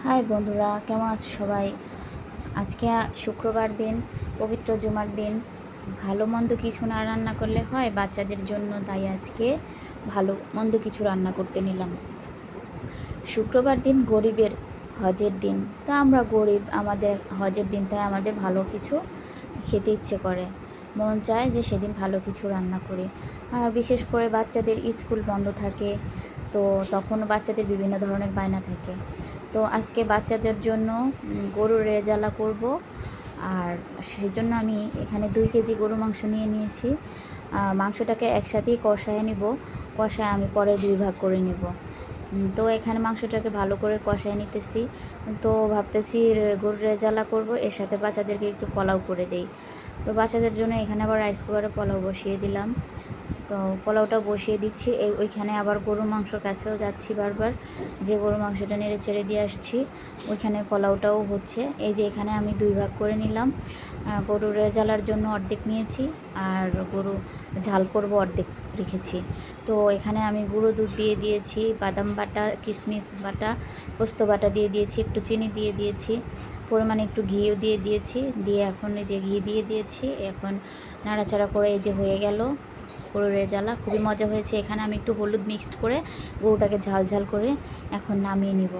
High বন্ধুরা, কেমন আছো সবাই? আজকে শুক্রবার দিন, পবিত্র জুমার দিন। ভালো মন্দ কিছু না রান্না করলে হয় বাচ্চাদের জন্য, তাই আজকে ভালো মন্দ কিছু রান্না করতে নিলাম। শুক্রবার দিন গরিবের হজের দিন, তা আমরা গরিব, আমাদের হজের দিন, তাই আমাদের ভালো কিছু খেতে ইচ্ছে করে, মন চায় যে সেদিন ভালো কিছু রান্না করি। আর বিশেষ করে বাচ্চাদের স্কুল বন্ধ থাকে, তো তখন বাচ্চাদের বিভিন্ন ধরনের বায়না থাকে। তো আজকে বাচ্চাদের জন্য গরুর রেজালা করব। আর সেই জন্য আমি এখানে 2 কেজি গরু মাংস নিয়ে নিয়েছি। মাংসটাকে একসাথেই কষায় নিব, কষায় আমি পরে 2 ভাগ করে নেব। তো এখানে মাংসটাকে ভালো করে কষায় নিতেছি। তো ভাবতেছি গরুর রেজালা করব, এর সাথে বাচ্চাদেরকে একটু পোলাও করে দেই। তো বাচ্চাদের জন্য এখানে আবার রাইস কুকারে পোলাও বসিয়ে দিলাম। তো পোলাওটা বসিয়ে দিচ্ছি, ওইখানে আবার গরুর মাংসর কাছেও যাচ্ছি বারবার, যে গরুর মাংসটা নেড়ে ছেড়ে দিয়ে আসছি, ওইখানে পোলাওটাও হচ্ছে। এই যে এখানে আমি 2 ভাগ করে নিলাম। গরুর রেজালার জন্য অর্ধেক নিয়েছি, আর গরু ঝাল করব অর্ধেক রেখেছি। তো এখানে আমি গুঁড়ো দুধ দিয়ে দিয়েছি, বাদাম বাটা, কিশমিশ বাটা, পোস্ত বাটা দিয়ে দিয়েছি, একটু চিনি দিয়ে দিয়েছি, পরিমাণে একটু ঘিও দিয়ে দিয়েছি। দিয়ে এখন এই যে ঘি দিয়ে দিয়েছি, এখন নাড়াচাড়া করে এই যে হয়ে গেল গরুর রেজালা। খুবই মজা হয়েছে। এখানে আমি একটু হলুদ মিক্সড করে গরুটাকে ঝাল ঝাল করে এখন নামিয়ে নিব।